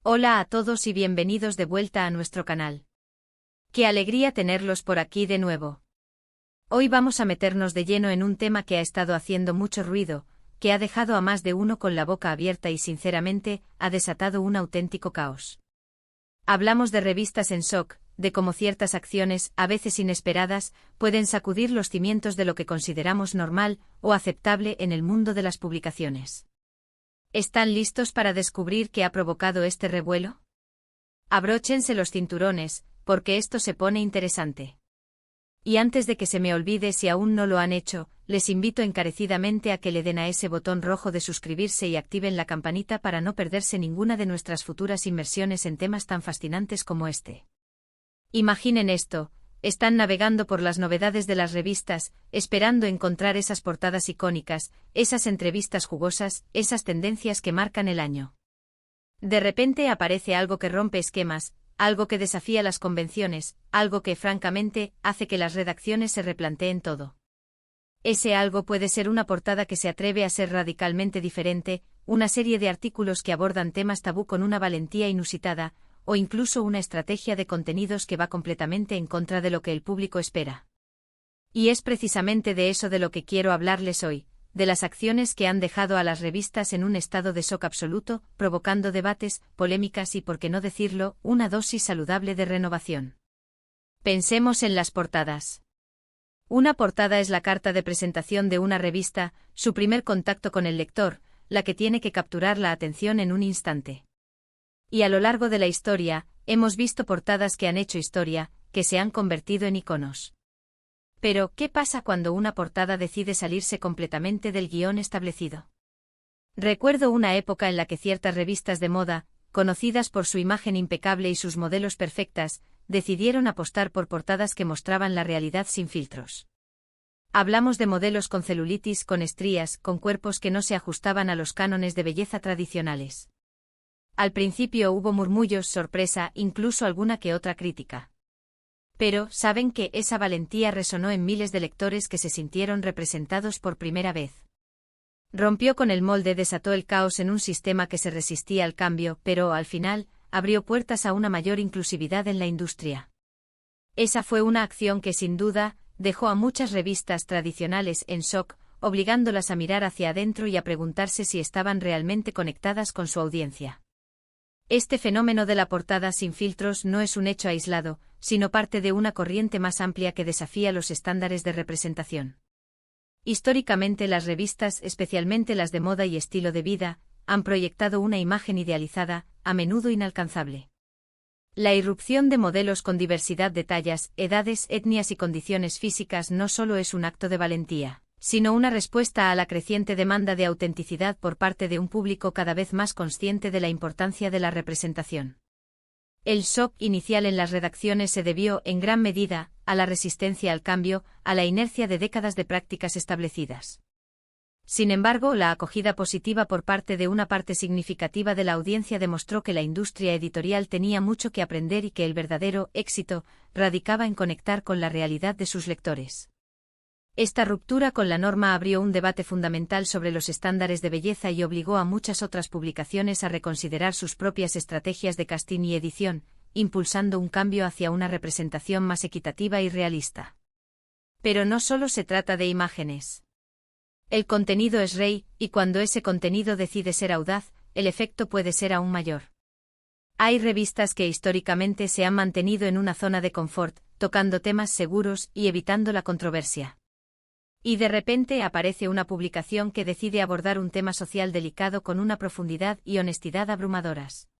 Hola a todos y bienvenidos de vuelta a nuestro canal. Qué alegría tenerlos por aquí de nuevo. Hoy vamos a meternos de lleno en un tema que ha estado haciendo mucho ruido, que ha dejado a más de uno con la boca abierta y sinceramente, ha desatado un auténtico caos. Hablamos de revistas en shock, de cómo ciertas acciones, a veces inesperadas, pueden sacudir los cimientos de lo que consideramos normal o aceptable en el mundo de las publicaciones. ¿Están listos para descubrir qué ha provocado este revuelo? Abróchense los cinturones, porque esto se pone interesante. Y antes de que se me olvide, si aún no lo han hecho, les invito encarecidamente a que le den a ese botón rojo de suscribirse y activen la campanita para no perderse ninguna de nuestras futuras inmersiones en temas tan fascinantes como este. Imaginen esto. Están navegando por las novedades de las revistas, esperando encontrar esas portadas icónicas, esas entrevistas jugosas, esas tendencias que marcan el año. De repente aparece algo que rompe esquemas, algo que desafía las convenciones, algo que, francamente, hace que las redacciones se replanteen todo. Ese algo puede ser una portada que se atreve a ser radicalmente diferente, una serie de artículos que abordan temas tabú con una valentía inusitada, o incluso una estrategia de contenidos que va completamente en contra de lo que el público espera. Y es precisamente de eso de lo que quiero hablarles hoy, de las acciones que han dejado a las revistas en un estado de shock absoluto, provocando debates, polémicas y, por qué no decirlo, una dosis saludable de renovación. Pensemos en las portadas. Una portada es la carta de presentación de una revista, su primer contacto con el lector, la que tiene que capturar la atención en un instante. Y a lo largo de la historia, hemos visto portadas que han hecho historia, que se han convertido en iconos. Pero, ¿qué pasa cuando una portada decide salirse completamente del guión establecido? Recuerdo una época en la que ciertas revistas de moda, conocidas por su imagen impecable y sus modelos perfectas, decidieron apostar por portadas que mostraban la realidad sin filtros. Hablamos de modelos con celulitis, con estrías, con cuerpos que no se ajustaban a los cánones de belleza tradicionales. Al principio hubo murmullos, sorpresa, incluso alguna que otra crítica. Pero, ¿saben que esa valentía resonó en miles de lectores que se sintieron representados por primera vez? Rompió con el molde, desató el caos en un sistema que se resistía al cambio, pero, al final, abrió puertas a una mayor inclusividad en la industria. Esa fue una acción que, sin duda, dejó a muchas revistas tradicionales en shock, obligándolas a mirar hacia adentro y a preguntarse si estaban realmente conectadas con su audiencia. Este fenómeno de la portada sin filtros no es un hecho aislado, sino parte de una corriente más amplia que desafía los estándares de representación. Históricamente las revistas, especialmente las de moda y estilo de vida, han proyectado una imagen idealizada, a menudo inalcanzable. La irrupción de modelos con diversidad de tallas, edades, etnias y condiciones físicas no solo es un acto de valentía, sino una respuesta a la creciente demanda de autenticidad por parte de un público cada vez más consciente de la importancia de la representación. El shock inicial en las redacciones se debió, en gran medida, a la resistencia al cambio, a la inercia de décadas de prácticas establecidas. Sin embargo, la acogida positiva por parte de una parte significativa de la audiencia demostró que la industria editorial tenía mucho que aprender y que el verdadero éxito radicaba en conectar con la realidad de sus lectores. Esta ruptura con la norma abrió un debate fundamental sobre los estándares de belleza y obligó a muchas otras publicaciones a reconsiderar sus propias estrategias de casting y edición, impulsando un cambio hacia una representación más equitativa y realista. Pero no solo se trata de imágenes. El contenido es rey, y cuando ese contenido decide ser audaz, el efecto puede ser aún mayor. Hay revistas que históricamente se han mantenido en una zona de confort, tocando temas seguros y evitando la controversia. Y de repente aparece una publicación que decide abordar un tema social delicado con una profundidad y honestidad abrumadoras.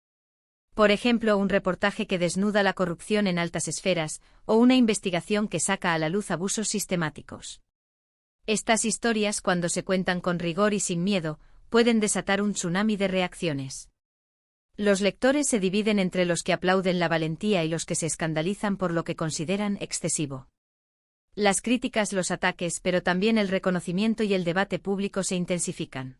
Por ejemplo, un reportaje que desnuda la corrupción en altas esferas, o una investigación que saca a la luz abusos sistemáticos. Estas historias, cuando se cuentan con rigor y sin miedo, pueden desatar un tsunami de reacciones. Los lectores se dividen entre los que aplauden la valentía y los que se escandalizan por lo que consideran excesivo. Las críticas, los ataques, pero también el reconocimiento y el debate público se intensifican.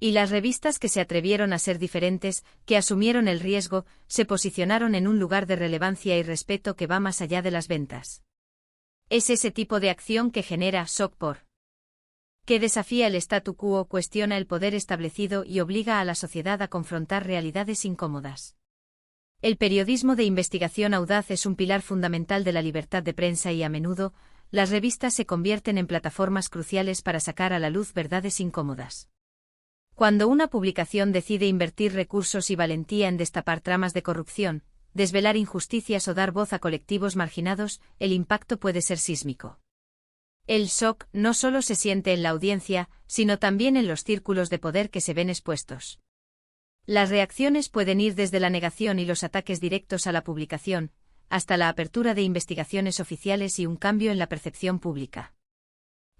Y las revistas que se atrevieron a ser diferentes, que asumieron el riesgo, se posicionaron en un lugar de relevancia y respeto que va más allá de las ventas. Es ese tipo de acción que genera shock por que desafía el statu quo, cuestiona el poder establecido y obliga a la sociedad a confrontar realidades incómodas. El periodismo de investigación audaz es un pilar fundamental de la libertad de prensa y a menudo, las revistas se convierten en plataformas cruciales para sacar a la luz verdades incómodas. Cuando una publicación decide invertir recursos y valentía en destapar tramas de corrupción, desvelar injusticias o dar voz a colectivos marginados, el impacto puede ser sísmico. El shock no solo se siente en la audiencia, sino también en los círculos de poder que se ven expuestos. Las reacciones pueden ir desde la negación y los ataques directos a la publicación, hasta la apertura de investigaciones oficiales y un cambio en la percepción pública.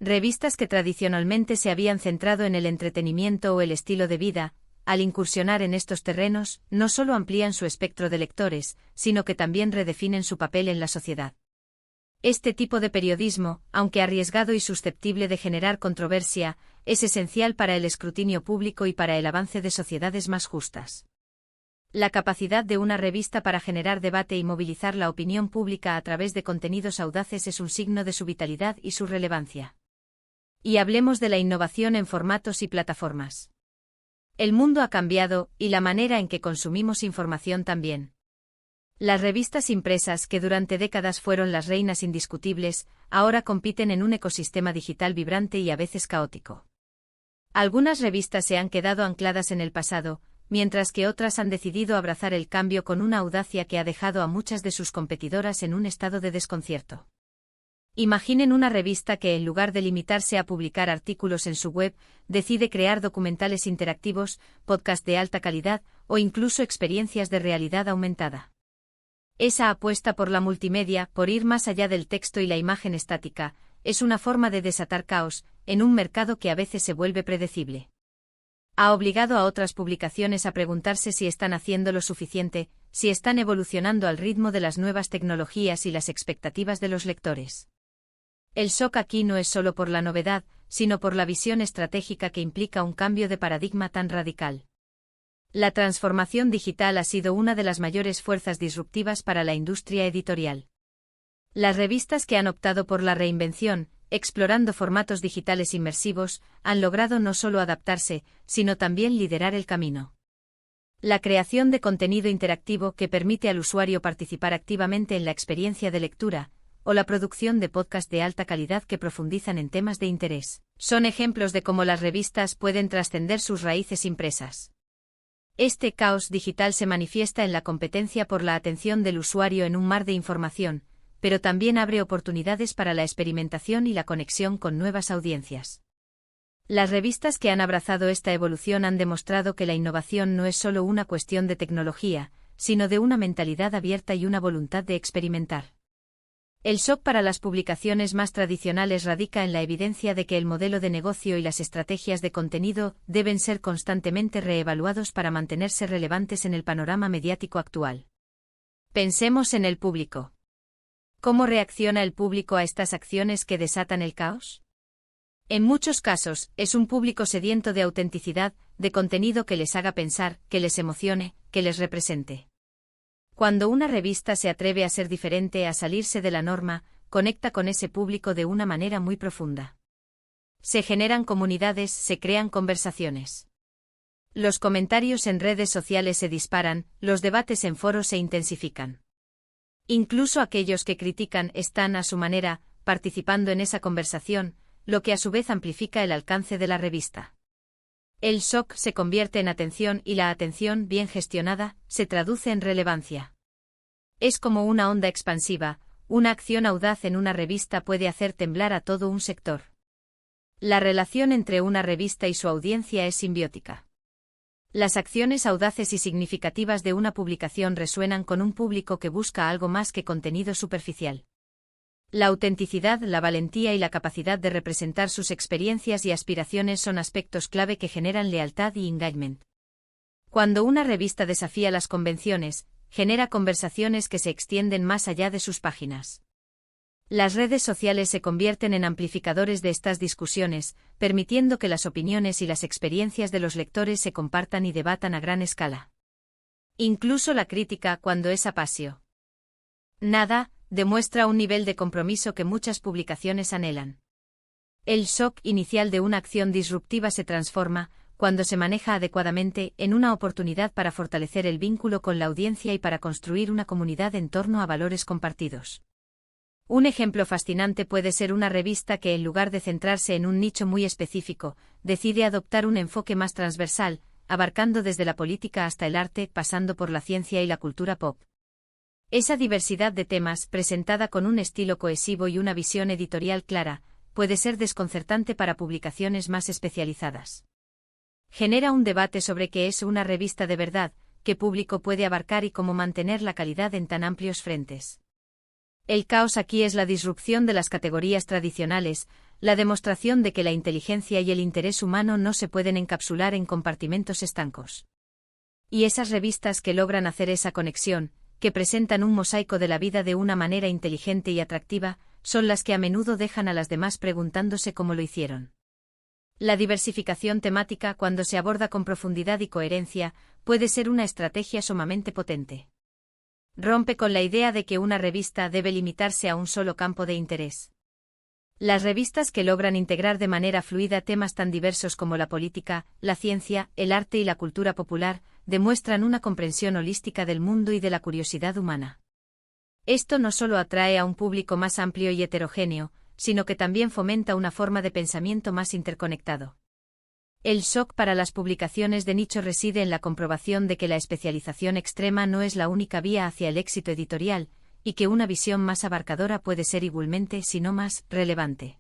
Revistas que tradicionalmente se habían centrado en el entretenimiento o el estilo de vida, al incursionar en estos terrenos, no solo amplían su espectro de lectores, sino que también redefinen su papel en la sociedad. Este tipo de periodismo, aunque arriesgado y susceptible de generar controversia, es esencial para el escrutinio público y para el avance de sociedades más justas. La capacidad de una revista para generar debate y movilizar la opinión pública a través de contenidos audaces es un signo de su vitalidad y su relevancia. Y hablemos de la innovación en formatos y plataformas. El mundo ha cambiado, y la manera en que consumimos información también. Las revistas impresas, que durante décadas fueron las reinas indiscutibles, ahora compiten en un ecosistema digital vibrante y a veces caótico. Algunas revistas se han quedado ancladas en el pasado, mientras que otras han decidido abrazar el cambio con una audacia que ha dejado a muchas de sus competidoras en un estado de desconcierto. Imaginen una revista que, en lugar de limitarse a publicar artículos en su web, decide crear documentales interactivos, podcasts de alta calidad o incluso experiencias de realidad aumentada. Esa apuesta por la multimedia, por ir más allá del texto y la imagen estática, es una forma de desatar caos, en un mercado que a veces se vuelve predecible. Ha obligado a otras publicaciones a preguntarse si están haciendo lo suficiente, si están evolucionando al ritmo de las nuevas tecnologías y las expectativas de los lectores. El shock aquí no es solo por la novedad, sino por la visión estratégica que implica un cambio de paradigma tan radical. La transformación digital ha sido una de las mayores fuerzas disruptivas para la industria editorial. Las revistas que han optado por la reinvención, explorando formatos digitales inmersivos, han logrado no solo adaptarse, sino también liderar el camino. La creación de contenido interactivo que permite al usuario participar activamente en la experiencia de lectura, o la producción de podcasts de alta calidad que profundizan en temas de interés, son ejemplos de cómo las revistas pueden trascender sus raíces impresas. Este caos digital se manifiesta en la competencia por la atención del usuario en un mar de información, pero también abre oportunidades para la experimentación y la conexión con nuevas audiencias. Las revistas que han abrazado esta evolución han demostrado que la innovación no es solo una cuestión de tecnología, sino de una mentalidad abierta y una voluntad de experimentar. El shock para las publicaciones más tradicionales radica en la evidencia de que el modelo de negocio y las estrategias de contenido deben ser constantemente reevaluados para mantenerse relevantes en el panorama mediático actual. Pensemos en el público. ¿Cómo reacciona el público a estas acciones que desatan el caos? En muchos casos, es un público sediento de autenticidad, de contenido que les haga pensar, que les emocione, que les represente. Cuando una revista se atreve a ser diferente, a salirse de la norma, conecta con ese público de una manera muy profunda. Se generan comunidades, se crean conversaciones. Los comentarios en redes sociales se disparan, los debates en foros se intensifican. Incluso aquellos que critican están, a su manera, participando en esa conversación, lo que a su vez amplifica el alcance de la revista. El shock se convierte en atención y la atención, bien gestionada, se traduce en relevancia. Es como una onda expansiva, una acción audaz en una revista puede hacer temblar a todo un sector. La relación entre una revista y su audiencia es simbiótica. Las acciones audaces y significativas de una publicación resuenan con un público que busca algo más que contenido superficial. La autenticidad, la valentía y la capacidad de representar sus experiencias y aspiraciones son aspectos clave que generan lealtad y engagement. Cuando una revista desafía las convenciones, genera conversaciones que se extienden más allá de sus páginas. Las redes sociales se convierten en amplificadores de estas discusiones, permitiendo que las opiniones y las experiencias de los lectores se compartan y debatan a gran escala. Incluso la crítica, cuando es apasionada, demuestra un nivel de compromiso que muchas publicaciones anhelan. El shock inicial de una acción disruptiva se transforma, cuando se maneja adecuadamente, en una oportunidad para fortalecer el vínculo con la audiencia y para construir una comunidad en torno a valores compartidos. Un ejemplo fascinante puede ser una revista que, en lugar de centrarse en un nicho muy específico, decide adoptar un enfoque más transversal, abarcando desde la política hasta el arte, pasando por la ciencia y la cultura pop. Esa diversidad de temas, presentada con un estilo cohesivo y una visión editorial clara, puede ser desconcertante para publicaciones más especializadas. Genera un debate sobre qué es una revista de verdad, qué público puede abarcar y cómo mantener la calidad en tan amplios frentes. El caos aquí es la disrupción de las categorías tradicionales, la demostración de que la inteligencia y el interés humano no se pueden encapsular en compartimentos estancos. Y esas revistas que logran hacer esa conexión, que presentan un mosaico de la vida de una manera inteligente y atractiva, son las que a menudo dejan a las demás preguntándose cómo lo hicieron. La diversificación temática, cuando se aborda con profundidad y coherencia, puede ser una estrategia sumamente potente. Rompe con la idea de que una revista debe limitarse a un solo campo de interés. Las revistas que logran integrar de manera fluida temas tan diversos como la política, la ciencia, el arte y la cultura popular, demuestran una comprensión holística del mundo y de la curiosidad humana. Esto no solo atrae a un público más amplio y heterogéneo, sino que también fomenta una forma de pensamiento más interconectado. El shock para las publicaciones de nicho reside en la comprobación de que la especialización extrema no es la única vía hacia el éxito editorial, y que una visión más abarcadora puede ser igualmente, si no más, relevante.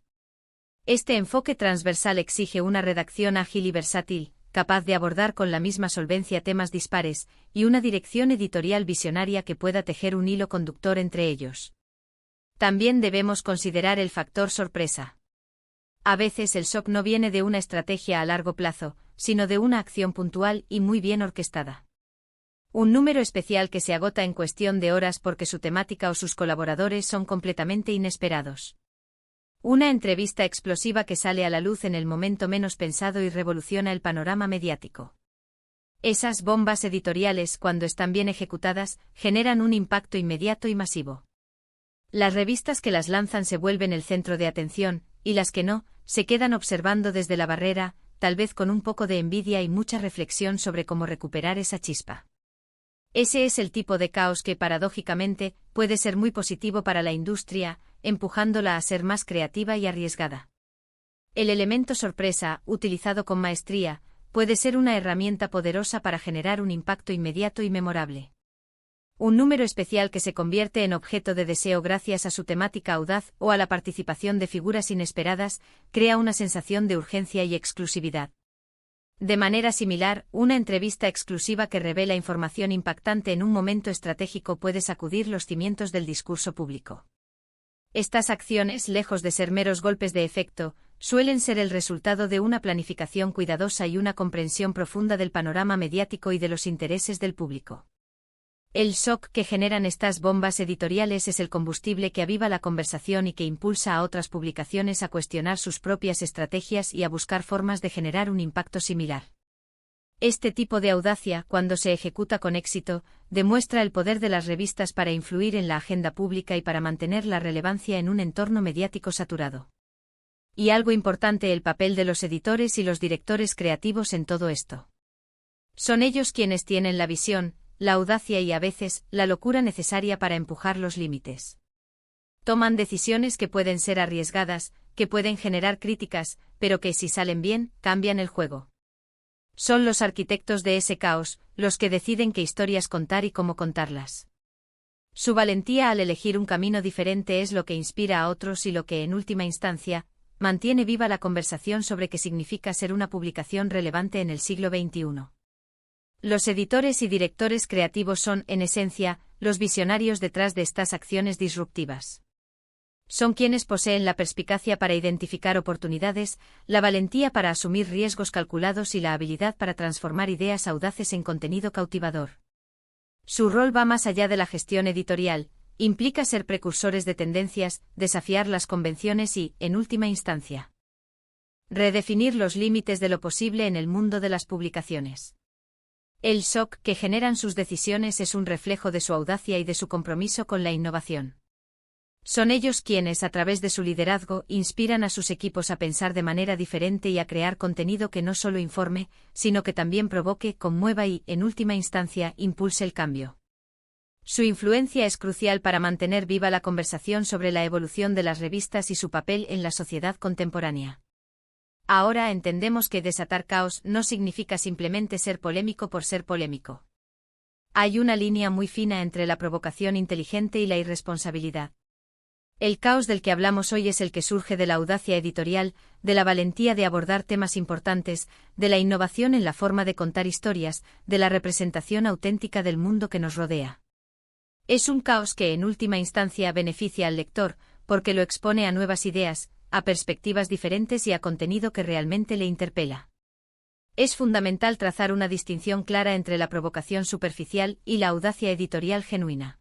Este enfoque transversal exige una redacción ágil y versátil, capaz de abordar con la misma solvencia temas dispares, y una dirección editorial visionaria que pueda tejer un hilo conductor entre ellos. También debemos considerar el factor sorpresa. A veces el shock no viene de una estrategia a largo plazo, sino de una acción puntual y muy bien orquestada. Un número especial que se agota en cuestión de horas porque su temática o sus colaboradores son completamente inesperados. Una entrevista explosiva que sale a la luz en el momento menos pensado y revoluciona el panorama mediático. Esas bombas editoriales, cuando están bien ejecutadas, generan un impacto inmediato y masivo. Las revistas que las lanzan se vuelven el centro de atención, y las que no, se quedan observando desde la barrera, tal vez con un poco de envidia y mucha reflexión sobre cómo recuperar esa chispa. Ese es el tipo de caos que, paradójicamente, puede ser muy positivo para la industria, empujándola a ser más creativa y arriesgada. El elemento sorpresa, utilizado con maestría, puede ser una herramienta poderosa para generar un impacto inmediato y memorable. Un número especial que se convierte en objeto de deseo gracias a su temática audaz o a la participación de figuras inesperadas, crea una sensación de urgencia y exclusividad. De manera similar, una entrevista exclusiva que revela información impactante en un momento estratégico puede sacudir los cimientos del discurso público. Estas acciones, lejos de ser meros golpes de efecto, suelen ser el resultado de una planificación cuidadosa y una comprensión profunda del panorama mediático y de los intereses del público. El shock que generan estas bombas editoriales es el combustible que aviva la conversación y que impulsa a otras publicaciones a cuestionar sus propias estrategias y a buscar formas de generar un impacto similar. Este tipo de audacia, cuando se ejecuta con éxito, demuestra el poder de las revistas para influir en la agenda pública y para mantener la relevancia en un entorno mediático saturado. Y algo importante, el papel de los editores y los directores creativos en todo esto. Son ellos quienes tienen la visión, la audacia y a veces, la locura necesaria para empujar los límites. Toman decisiones que pueden ser arriesgadas, que pueden generar críticas, pero que si salen bien, cambian el juego. Son los arquitectos de ese caos, los que deciden qué historias contar y cómo contarlas. Su valentía al elegir un camino diferente es lo que inspira a otros y lo que, en última instancia, mantiene viva la conversación sobre qué significa ser una publicación relevante en el siglo XXI. Los editores y directores creativos son, en esencia, los visionarios detrás de estas acciones disruptivas. Son quienes poseen la perspicacia para identificar oportunidades, la valentía para asumir riesgos calculados y la habilidad para transformar ideas audaces en contenido cautivador. Su rol va más allá de la gestión editorial, implica ser precursores de tendencias, desafiar las convenciones y, en última instancia, redefinir los límites de lo posible en el mundo de las publicaciones. El shock que generan sus decisiones es un reflejo de su audacia y de su compromiso con la innovación. Son ellos quienes, a través de su liderazgo, inspiran a sus equipos a pensar de manera diferente y a crear contenido que no solo informe, sino que también provoque, conmueva y, en última instancia, impulse el cambio. Su influencia es crucial para mantener viva la conversación sobre la evolución de las revistas y su papel en la sociedad contemporánea. Ahora entendemos que desatar caos no significa simplemente ser polémico por ser polémico. Hay una línea muy fina entre la provocación inteligente y la irresponsabilidad. El caos del que hablamos hoy es el que surge de la audacia editorial, de la valentía de abordar temas importantes, de la innovación en la forma de contar historias, de la representación auténtica del mundo que nos rodea. Es un caos que en última instancia beneficia al lector, porque lo expone a nuevas ideas, a perspectivas diferentes y a contenido que realmente le interpela. Es fundamental trazar una distinción clara entre la provocación superficial y la audacia editorial genuina.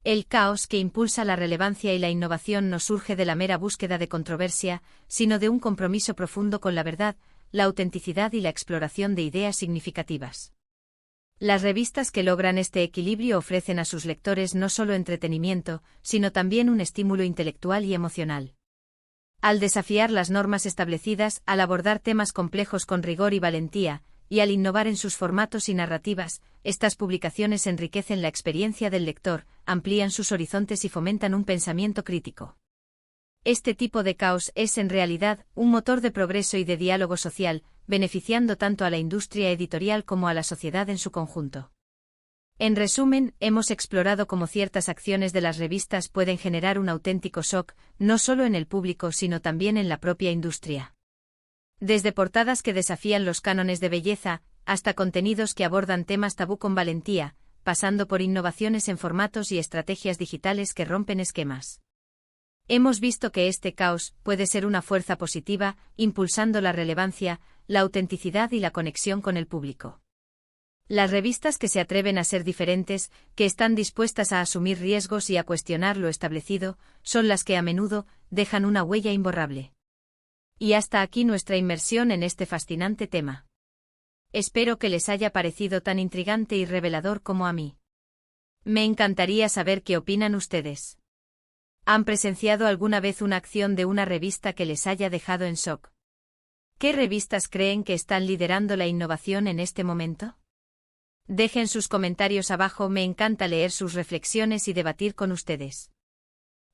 El caos que impulsa la relevancia y la innovación no surge de la mera búsqueda de controversia, sino de un compromiso profundo con la verdad, la autenticidad y la exploración de ideas significativas. Las revistas que logran este equilibrio ofrecen a sus lectores no solo entretenimiento, sino también un estímulo intelectual y emocional. Al desafiar las normas establecidas, al abordar temas complejos con rigor y valentía, y al innovar en sus formatos y narrativas, estas publicaciones enriquecen la experiencia del lector, amplían sus horizontes y fomentan un pensamiento crítico. Este tipo de caos es, en realidad, un motor de progreso y de diálogo social, beneficiando tanto a la industria editorial como a la sociedad en su conjunto. En resumen, hemos explorado cómo ciertas acciones de las revistas pueden generar un auténtico shock, no solo en el público sino también en la propia industria. Desde portadas que desafían los cánones de belleza, hasta contenidos que abordan temas tabú con valentía, pasando por innovaciones en formatos y estrategias digitales que rompen esquemas. Hemos visto que este caos puede ser una fuerza positiva, impulsando la relevancia, la autenticidad y la conexión con el público. Las revistas que se atreven a ser diferentes, que están dispuestas a asumir riesgos y a cuestionar lo establecido, son las que a menudo dejan una huella imborrable. Y hasta aquí nuestra inmersión en este fascinante tema. Espero que les haya parecido tan intrigante y revelador como a mí. Me encantaría saber qué opinan ustedes. ¿Han presenciado alguna vez una acción de una revista que les haya dejado en shock? ¿Qué revistas creen que están liderando la innovación en este momento? Dejen sus comentarios abajo, me encanta leer sus reflexiones y debatir con ustedes.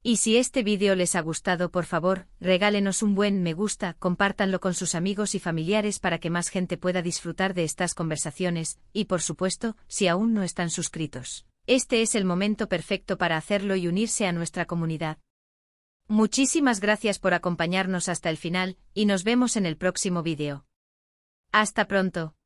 Y si este vídeo les ha gustado, por favor, regálenos un buen me gusta, compártanlo con sus amigos y familiares para que más gente pueda disfrutar de estas conversaciones, y por supuesto, si aún no están suscritos, este es el momento perfecto para hacerlo y unirse a nuestra comunidad. Muchísimas gracias por acompañarnos hasta el final, y nos vemos en el próximo vídeo. Hasta pronto.